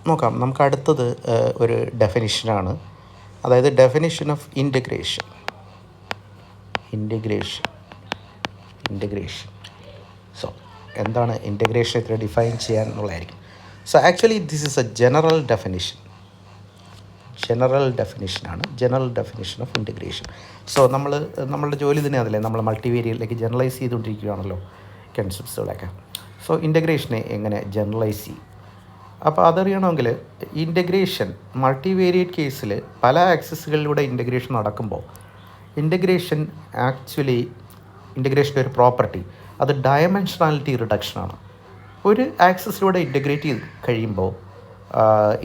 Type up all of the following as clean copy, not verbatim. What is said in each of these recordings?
നോക്കാം. നമുക്ക് അടുത്തത് ഒരു ഡെഫിനിഷനാണ്. അതായത് ഡെഫിനിഷൻ ഓഫ് ഇൻ്റഗ്രേഷൻ. സോ എന്താണ് ഇൻ്റഗ്രേഷൻ ഇത്ര ഡിഫൈൻ ചെയ്യാൻ എന്നുള്ളതായിരിക്കും. So actually this is a general ഡെഫിനിഷനാണ്. General definition of integration. So നമ്മളുടെ ജോലി തന്നെ അതല്ലേ, നമ്മൾ മൾട്ടിവേരിയറ്റിലേക്ക് ജനറലൈസ് ചെയ്തുകൊണ്ടിരിക്കുകയാണല്ലോ കൺസെപ്റ്റ്സുകളൊക്കെ. സോ ഇൻ്റഗ്രേഷനെ എങ്ങനെ ജനറലൈസ് ചെയ്യും? അപ്പോൾ അതറിയണമെങ്കിൽ ഇൻ്റഗ്രേഷൻ മൾട്ടിവേരിയറ്റ് കേസിൽ പല ആക്സിസുകളിലൂടെ ഇൻ്റഗ്രേഷൻ നടക്കുമ്പോൾ ഇൻ്റഗ്രേഷൻ്റെ ഒരു പ്രോപ്പർട്ടി അത് ഡയമെൻഷനാലിറ്റി റിഡക്ഷനാണ്. ഒരു ആക്സിസിലൂടെ ഇൻ്റഗ്രേറ്റ് ചെയ്ത് കഴിയുമ്പോൾ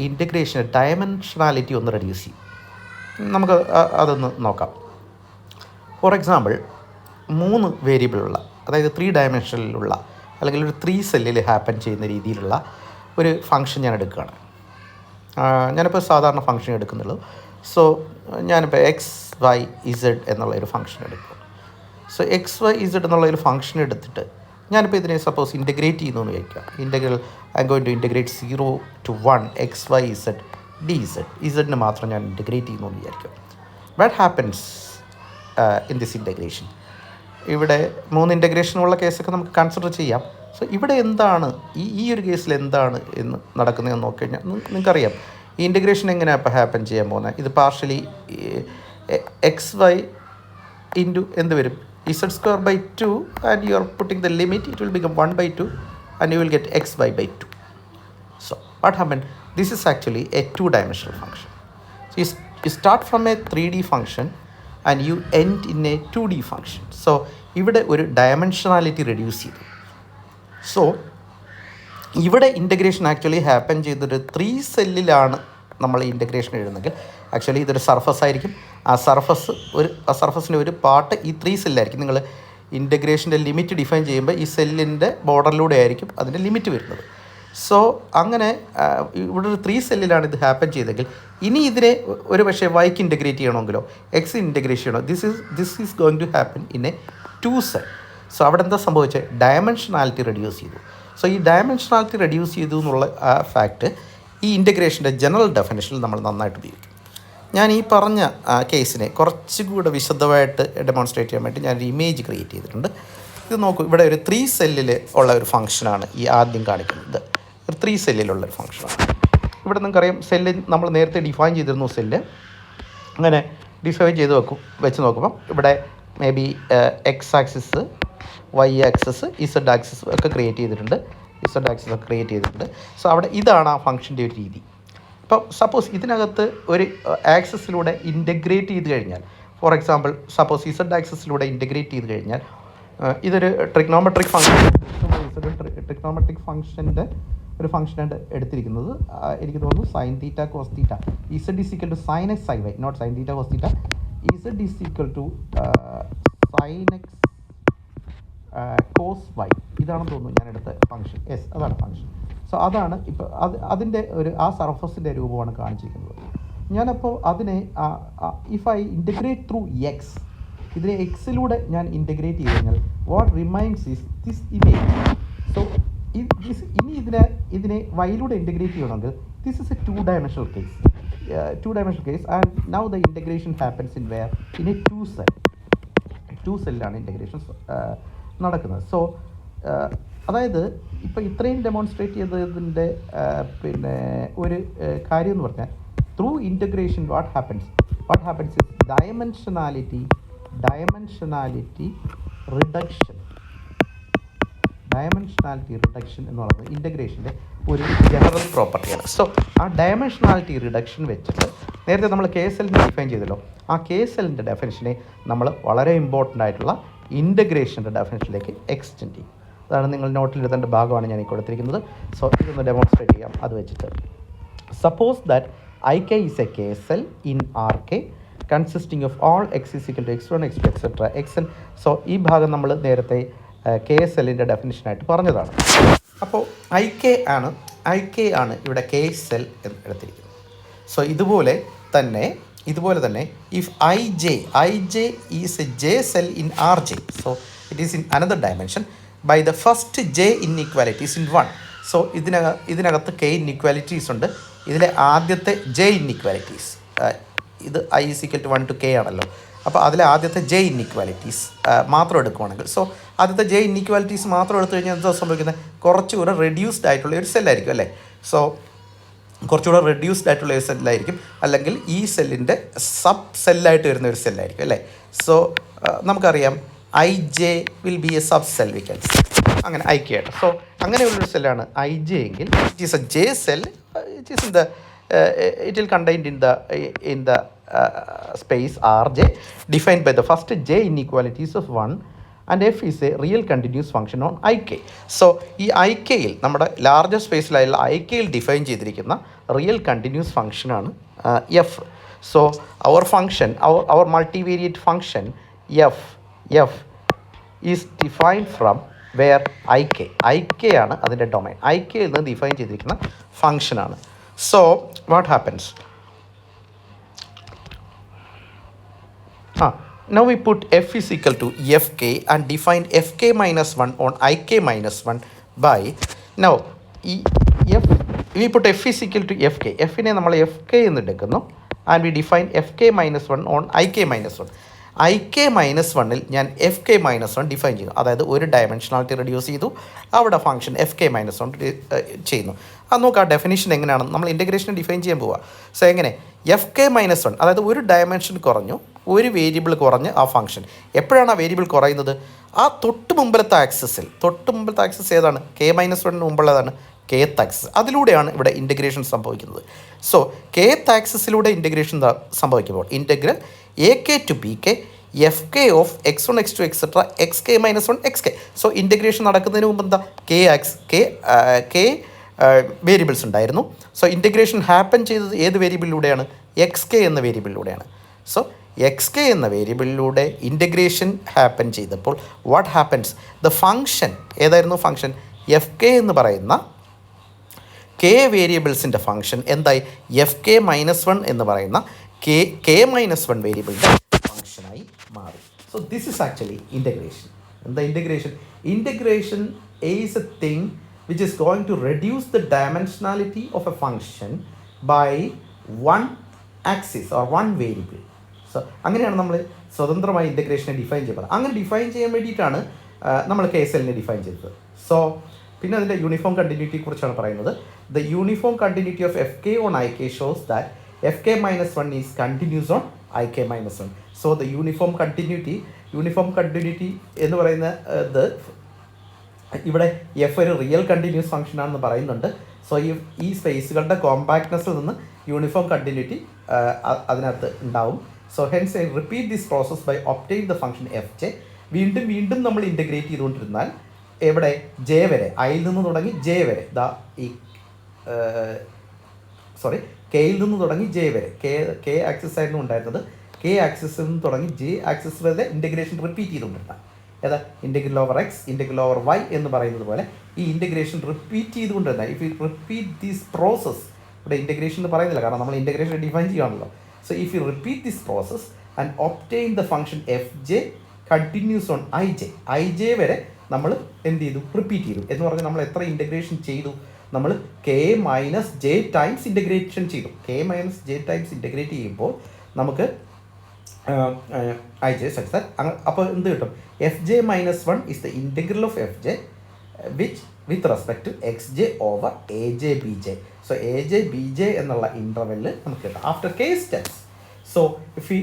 ഇൻ്റഗ്രേഷന് ഡയമെൻഷനാലിറ്റി ഒന്ന് റെഡ്യൂസ് ചെയ്യും. നമുക്ക് അതൊന്ന് നോക്കാം. ഫോർ എക്സാമ്പിൾ 3 വേരിയബിളുള്ള, അതായത് 3 ഡയമെൻഷനിലുള്ള അല്ലെങ്കിൽ ഒരു 3 സെല്ലിൽ ഹാപ്പൻ ചെയ്യുന്ന രീതിയിലുള്ള ഒരു ഫംഗ്ഷൻ ഞാൻ എടുക്കുകയാണ്. ഞാനിപ്പോൾ സാധാരണ ഫംഗ്ഷൻ എടുക്കുന്നുള്ളൂ. സോ ഞാനിപ്പോൾ XYZ എന്നുള്ള ഒരു ഫംഗ്ഷൻ എടുക്കും. സോ XYZ എന്നുള്ള ഒരു ഫംഗ്ഷൻ എടുത്തിട്ട് ഞാനിപ്പോൾ ഇതിനെ സപ്പോസ് ഇൻ്റഗ്രേറ്റ് ചെയ്യുന്നു എന്ന് വിചാരിക്കുക. I'm going to integrate 0 to 1 XYZ dz. ഇസഡിന് മാത്രം ഞാൻ ഇൻ്റഗ്രേറ്റ് ചെയ്യുന്നു എന്ന് വിചാരിക്കുക. What happens in this integration? ഇവിടെ 3 ഇൻ്റഗ്രേഷനുള്ള കേസൊക്കെ നമുക്ക് കൺസിഡർ ചെയ്യാം. സോ ഇവിടെ എന്താണ് ഈ ഒരു കേസിൽ എന്താണ് എന്ന് നടക്കുന്നതെന്ന് നോക്കിക്കഴിഞ്ഞാൽ നിങ്ങൾക്കറിയാം ഈ ഇൻ്റഗ്രേഷൻ എങ്ങനെയാണ് ഇപ്പോൾ ഹാപ്പൻ ചെയ്യാൻ പോകുന്നത്. ഇത് പാർഷ്യലി XY ഇൻറ്റു എന്ത് വരും, Z²/2 and you are putting the limit, it will become 1/2 and you will get XY/2. So what happened? This is actually a 2-dimensional function. So you start from a 3D function and you end in a 2D function. So ഇവിടെ ഒരു dimensionality reduce ചെയ്തു. So ഇവിടെ integration actually happen ചെയ്തൊരു 3 സെല്ലിലാണ് നമ്മൾ integration എഴുതുന്നെങ്കിൽ actually ഇതൊരു surface ആയിരിക്കും. ആ സർഫസിൻ്റെ ഒരു പാർട്ട് ഈ 3 സെല്ലായിരിക്കും. നിങ്ങൾ ഇൻ്റഗ്രേഷൻ്റെ ലിമിറ്റ് ഡിഫൈൻ ചെയ്യുമ്പോൾ ഈ സെല്ലിൻ്റെ ബോർഡറിലൂടെ ആയിരിക്കും അതിൻ്റെ ലിമിറ്റ് വരുന്നത്. സോ അങ്ങനെ ഇവിടെ ഒരു 3 സെല്ലിലാണ് ഇത് ഹാപ്പൻ ചെയ്തെങ്കിൽ ഇനി ഇതിനെ ഒരു പക്ഷേ വൈക്ക് ഇൻ്റഗ്രേറ്റ് ചെയ്യണമെങ്കിലോ എക്സ് ഇൻ്റഗ്രേറ്റ് ചെയ്യണോ, this is going to happen in a 2 cell. So അവിടെ എന്താ സംഭവിച്ചത്? ഡയമെൻഷനാലിറ്റി റെഡ്യൂസ് ചെയ്തു. സോ ഈ ഡയമെൻഷനാലിറ്റി റെഡ്യൂസ് ചെയ്തു എന്നുള്ള ആ ഫാക്റ്റ് ഈ ഇൻ്റഗ്രേഷൻ്റെ ജനറൽ ഡെഫിനിഷനിൽ നമ്മൾ നന്നായിട്ട് ഉപയോഗിക്കും. ഞാൻ ഈ പറഞ്ഞ കേസിനെ കുറച്ചുകൂടെ വിശദമായിട്ട് ഡെമോൺസ്ട്രേറ്റ് ചെയ്യാൻ വേണ്ടി ഞാനൊരു ഇമേജ് ക്രിയേറ്റ് ചെയ്തിട്ടുണ്ട്. ഇത് നോക്കൂ, ഇവിടെ ഒരു 3 സെല്ലിൽ ഉള്ള ഒരു ഫംഗ്ഷനാണ് ഈ ആദ്യം കാണിക്കുന്നത്. ഒരു 3 സെല്ലിലുള്ളൊരു ഫംഗ്ഷനാണ്. ഇവിടെ നിങ്ങൾക്കറിയാം സെല്ല് നമ്മൾ നേരത്തെ ഡിഫൈൻ ചെയ്തിരുന്നു. സെല്ല് അങ്ങനെ ഡിഫൈൻ ചെയ്ത് വെച്ച് നോക്കുമ്പം ഇവിടെ may be X axis, Y axis, Z axis ഒക്കെ ക്രിയേറ്റ് ചെയ്തിട്ടുണ്ട്. സോ അവിടെ ഇതാണ് ആ ഫംഗ്ഷൻ്റെ ഒരു രീതി. അപ്പോൾ സപ്പോസ് ഇതിനകത്ത് ഒരു ആക്സിസിലൂടെ ഇൻ്റഗ്രേറ്റ് ചെയ്ത് കഴിഞ്ഞാൽ, ഫോർ എക്സാമ്പിൾ സപ്പോസ് ഇസഡ് ആക്സിസിലൂടെ ഇൻ്റഗ്രേറ്റ് ചെയ്ത് കഴിഞ്ഞാൽ ഇതൊരു ട്രിഗ്നോമെട്രിക് ഫംഗ്ഷൻ്റെ ഒരു ഫംഗ്ഷനായിട്ട് എടുത്തിരിക്കുന്നത്. എനിക്ക് തോന്നുന്നു sine theta cos theta. Z is equal to sine X sine Y, not sine theta cos theta. Z is equal to sine X cos Y. ഇതാണെന്ന് തോന്നുന്നു ഞാൻ എടുത്ത ഫംഗ്ഷൻ. യെസ്, അതാണ് ഫംഗ്ഷൻ. സോ അതാണ് ഇപ്പോൾ അതിൻ്റെ ആ സർഫസിൻ്റെ രൂപമാണ് കാണിച്ചിരിക്കുന്നത്. ഞാനപ്പോൾ അതിനെ if I integrate through X, ഇതിനെ എക്സിലൂടെ ഞാൻ ഇൻ്റഗ്രേറ്റ് ചെയ്ത് കഴിഞ്ഞാൽ what remains is this image. So ഇനി ഇതിനെ വൈയിലൂടെ ഇൻ്റഗ്രേറ്റ് ചെയ്യണമെങ്കിൽ this is a 2-dimensional case and now the integration happens in where in a 2 സെല്ലാണ് ഇൻ്റഗ്രേഷൻ നടക്കുന്നത്. സോ അതായത് ഇപ്പോൾ ഇത്രയും ഡെമോൺസ്ട്രേറ്റ് ചെയ്തതിൻ്റെ പിന്നെ ഒരു കാര്യം എന്ന് പറഞ്ഞാൽ through integration what happens is dimensionality reduction എന്ന് പറയുന്നത് ഇൻ്റഗ്രേഷൻ്റെ ഒരു ജനറൽ പ്രോപ്പർട്ടിയാണ്. സോ ആ ഡയമെൻഷനാലിറ്റി റിഡക്ഷൻ വെച്ചിട്ട് നേരത്തെ നമ്മൾ KSLനെ ഡിഫൈൻ ചെയ്തല്ലോ, ആ KSLൻ്റെ ഡെഫിനിഷനെ നമ്മൾ വളരെ ഇമ്പോർട്ടൻ്റ് ആയിട്ടുള്ള ഇൻ്റഗ്രേഷൻ്റെ ഡെഫിനിഷനിലേക്ക് എക്സ്റ്റെൻഡ് ചെയ്യും. അതാണ് നിങ്ങൾ നോട്ടിൽ എഴുതേണ്ട ഭാഗമാണ് ഞാൻ ഈ കൊടുത്തിരിക്കുന്നത്. സോ ഇതൊന്ന് ഡെമോൺസ്ട്രേറ്റ് ചെയ്യാം അത് വെച്ചിട്ട്. Suppose that IK is a KSL in RK consisting of all x is equal to x1, x2, etc. xn. So ഈ ഭാഗം നമ്മൾ നേരത്തെ KSLൻ്റെ ഡെഫിനിഷനായിട്ട് പറഞ്ഞതാണ്. അപ്പോൾ IK ആണ് ഇവിടെ KSL എന്ന് എടുത്തിരിക്കുന്നത്. സോ ഇതുപോലെ തന്നെ if IJ is a J cell in RJ, so it is in another dimension by the first J inequalities in 1. So ഇതിനകത്ത് K inequalities ഉണ്ട്. ഇതിലെ ആദ്യത്തെ ജെ ഇൻഇക്വാലിറ്റീസ്, ഇത് I is equal to 1 to k ആണല്ലോ. അപ്പോൾ അതിലെ ആദ്യത്തെ J inequalities മാത്രം എടുക്കുവാണെങ്കിൽ, സോ ആദ്യത്തെ ജെ ഇൻഇക്വാലിറ്റീസ് മാത്രം എടുത്തു കഴിഞ്ഞാൽ എന്താ സംഭവിക്കുന്നത്? കുറച്ചുകൂടെ റെഡ്യൂസ്ഡ് ആയിട്ടുള്ള ഒരു സെല്ലായിരിക്കും അല്ലേ. സോ കുറച്ചുകൂടെ റെഡ്യൂസ്ഡ് ആയിട്ടുള്ള ഒരു സെല്ലായിരിക്കും, അല്ലെങ്കിൽ ഈ സെല്ലിൻ്റെ സബ് സെല്ലായിട്ട് വരുന്ന ഒരു സെല്ലായിരിക്കും അല്ലേ. സോ നമുക്കറിയാം I J will be A sub cell, we can say അങ്ങനെ ഐ കെ ആയിട്ട്. സോ അങ്ങനെയുള്ളൊരു സെല്ലാണ് ഐ ജെ എങ്കിൽ it is A J cell, it is in the it will contained in the space Rj defined by the first j inequalities of 1 and f is a real continuous function on ik. So ഈ I കെയിൽ നമ്മുടെ larger സ്പേസിലായുള്ള ഐ കെയിൽ define ചെയ്തിരിക്കുന്ന real continuous ഫംഗ്ഷനാണ് F. So our function, our multivariate function F is defined from where I K ആണ് അതിൻ്റെ ഡൊമൈൻ. ഐ കെയിൽ നിന്ന് ഡിഫൈൻ ചെയ്തിരിക്കുന്ന ഫംഗ്ഷനാണ്. So what happens? Now we put f is equal to fk and define fk minus 1 on ik minus 1 by, now we put f is equal to fk, f നെ നമ്മൾ fk എന്ന് എടുക്കുന്നു, and we define fk minus 1 on ik minus 1. I K minus വണ്ണിൽ ഞാൻ F K minus one define ചെയ്തു, അതായത് ഒരു dimensionality reduce ചെയ്തു, അവിടെ function F K minus one ചെയ്യുന്നു. അത് നോക്കുക ആ ഡെഫിനിഷൻ എങ്ങനെയാണ് നമ്മൾ ഇൻ്റഗ്രേഷൻ ഡിഫൈൻ ചെയ്യാൻ പോവുക. സോ എങ്ങനെ എഫ് കെ മൈനസ് വൺ, അതായത് ഒരു ഡയമെൻഷൻ കുറഞ്ഞു, ഒരു വേരിയബിൾ കുറഞ്ഞ് ആ ഫംഗ്ഷൻ. എപ്പോഴാണ് ആ വേരിയബിൾ കുറയുന്നത്? ആ തൊട്ട് മുമ്പിലത്തെ ആക്സസ് ഏതാണ്? കെ മൈനസ് വണ്ണിന് മുമ്പുള്ളതാണ് kth ആക്സിസ്. അതിലൂടെയാണ് ഇവിടെ ഇൻ്റഗ്രേഷൻ സംഭവിക്കുന്നത്. സോ kth ആക്സിസിലൂടെ ഇൻ്റഗ്രേഷൻ സംഭവിക്കുമ്പോൾ integral A K two B K F K of X one X two etcetera X K minus one X K. So integration നടക്കുന്നതിന് മുമ്പ് എന്താ K variables ഉണ്ടായിരുന്നു. So integration happen ചെയ്തത് ഏത് വേരിയബിളിലൂടെയാണ്? X K എന്ന വേരിയബിളിലൂടെയാണ്. So X K എന്ന വേരിയബിളിലൂടെ integration happen ചെയ്തപ്പോൾ വാട്ട് ഹാപ്പൻസ്? ദ ഫംഗ്ഷൻ ഏതായിരുന്നു? ഫംഗ്ഷൻ എഫ് കെ എന്ന് പറയുന്ന കെ വേരിയബിൾസിൻ്റെ ഫംഗ്ഷൻ എന്തായി? എഫ് കെ മൈനസ് വൺ എന്ന് പറയുന്ന കെ മൈനസ് വൺ വേരിയബിളിൻ്റെ ഫംഗ്ഷനായി മാറി. So this is actually integration. എന്താ integration? Integration is a thing which is going to reduce the dimensionality of a function by one axis or one variable. So അങ്ങനെയാണ് നമ്മൾ സ്വതന്ത്രമായി ഇൻ്റഗ്രേഷനെ define ചെയ്യുന്നത്. അങ്ങനെ define ചെയ്യാൻ വേണ്ടിയിട്ടാണ് നമ്മൾ കെ എസ് എല്ലിനെ ഡിഫൈൻ ചെയ്തത്. സോ പിന്നെ അതിൻ്റെ യൂണിഫോം കണ്ടിന്യൂറ്റിയെ കുറിച്ചാണ് പറയുന്നത്. The uniform continuity of F K on I K shows that F K minus one is continuous on I K minus one. So the uniform continuity എന്ന് പറയുന്നത് ഇവിടെ F ഒരു real continuous function ആണെന്ന് പറയുന്നുണ്ട്. So ഈ സ്പേസുകളുടെ കോമ്പാക്ട്നെസ്സിൽ നിന്ന് uniform continuity അതിനകത്ത് ഉണ്ടാവും. So hence I repeat this process by obtain the function F J. വീണ്ടും നമ്മൾ ഇൻ്റഗ്രേറ്റ് ചെയ്തുകൊണ്ടിരുന്നാൽ എവിടെ ജെ വരെ, ഐയിൽ നിന്ന് തുടങ്ങി ജെ വരെ, കെയിൽ നിന്ന് തുടങ്ങി ജെ വരെ, കെ ആക്സിസ് ആയിരുന്നു ഉണ്ടായിരുന്നത്. കെ ആക്സിസിൽ നിന്ന് തുടങ്ങി ജെ ആക്സിസ് വരെ ഇൻ്റഗ്രേഷൻ റിപ്പീറ്റ് ചെയ്തുകൊണ്ടിരുന്ന ഏതാ integral over X, integral over Y എന്ന് പറയുന്നത് പോലെ ഈ ഇൻ്റഗ്രേഷൻ റിപ്പീറ്റ് ചെയ്തുകൊണ്ടിരുന്ന if you repeat this process, ഇവിടെ ഇൻ്റഗ്രേഷൻ എന്ന് പറയുന്നില്ല കാരണം നമ്മൾ ഇൻ്റഗ്രേഷൻ ഡിഫൈൻ ചെയ്യുകയാണല്ലോ. So if you repeat this process and obtain the function F J continuous on I J വരെ നമ്മൾ എന്ത് ചെയ്തു? റിപ്പീറ്റ് ചെയ്തു. എന്ന് പറഞ്ഞാൽ നമ്മൾ എത്ര ഇൻ്റഗ്രേഷൻ ചെയ്തു? നമ്മൾ K minus J times integration ചെയ്തു. K minus J times integrate ചെയ്യുമ്പോൾ നമുക്ക് ഐ ജെ സക്സസ്. അപ്പോൾ എന്ത് കിട്ടും? F J minus one is the integral of F J with respect to X J over A J B J. So A J B J എന്നുള്ള ഇൻ്റർവെല്ലിൽ നമുക്ക് കിട്ടും after K steps. So if you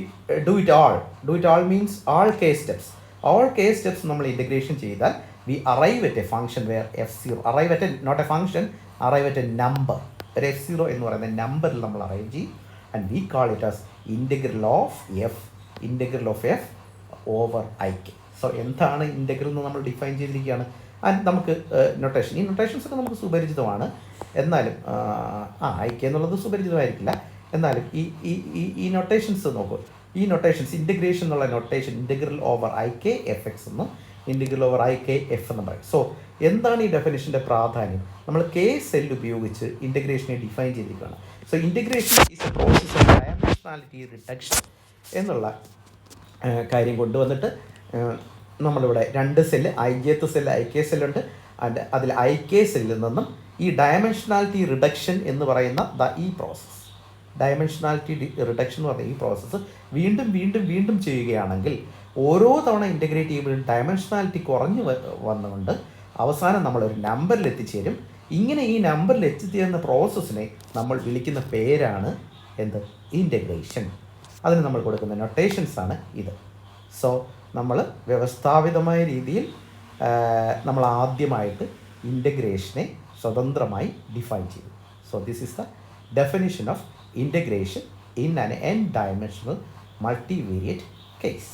do it all means all K steps. all k steps നമ്മൾ integration ചെയ്താൽ we arrive at a function where f0 arrive at a not a function, arrive at a number. ഒരു f0 എന്ന് പറയുന്ന നമ്പറിൽ നമ്മൾ arrive ചെയ്യും and we call it as integral of f over ik. So എന്താണ് integral എന്ന് നമ്മൾ define ചെയ്തിരിക്കുകയാണ്. ആൻഡ് നമുക്ക് നൊട്ടേഷൻ, ഈ നൊട്ടേഷൻസ് ഒക്കെ നമുക്ക് സുപരിചിതമാണ്. എന്നാലും ik എന്നുള്ളത് സുപരിചിതമായിരിക്കില്ല. എന്നാലും ഈ നൊട്ടേഷൻസ് നോക്കൂ. ഈ നൊട്ടേഷൻസ് ഇൻ്റഗ്രേഷൻ എന്നുള്ള notation integral over I K F X എന്നും integral over I K F എന്നും പറയും. സോ എന്താണ് ഈ ഡെഫിനിഷൻ്റെ പ്രാധാന്യം? നമ്മൾ കെ സെൽ ഉപയോഗിച്ച് ഇൻ്റഗ്രേഷനെ ഡിഫൈൻ ചെയ്തിരിക്കുകയാണ്. So integration is a process of dimensionality reduction എന്നുള്ള കാര്യം കൊണ്ടുവന്നിട്ട് നമ്മളിവിടെ രണ്ട് cell I jth cell I K സെല്ലുണ്ട്. ആൻഡ് അതിൽ ഐ കെ സെല്ലിൽ നിന്നും ഈ ഡയമെൻഷനാലിറ്റി റിഡക്ഷൻ എന്ന് പറയുന്ന ഈ പ്രോസസ്സ്, ഡയമെൻഷനാലിറ്റി റിഡക്ഷൻ എന്ന് പറയുന്ന ഈ പ്രോസസ്സ് വീണ്ടും വീണ്ടും വീണ്ടും ചെയ്യുകയാണെങ്കിൽ ഓരോ തവണ ഇൻ്റഗ്രേറ്റ് ചെയ്യുമ്പോഴും ഡയമെൻഷനാലിറ്റി കുറഞ്ഞു വന്നുകൊണ്ട് അവസാനം നമ്മളൊരു നമ്പറിൽ എത്തിച്ചേരും. ഇങ്ങനെ ഈ നമ്പറിൽ എത്തിച്ചേരുന്ന പ്രോസസ്സിനെ നമ്മൾ വിളിക്കുന്ന പേരാണ് എന്ത്? ഇൻ്റഗ്രേഷൻ. അതിന് നമ്മൾ കൊടുക്കുന്ന നൊട്ടേഷൻസാണ് ഇത്. സോ നമ്മൾ വ്യവസ്ഥാപിതമായ രീതിയിൽ നമ്മൾ ആദ്യമായിട്ട് ഇൻ്റഗ്രേഷനെ സ്വതന്ത്രമായി ഡിഫൈൻ ചെയ്തു. So this is the definition of integration in an n-dimensional multivariate case.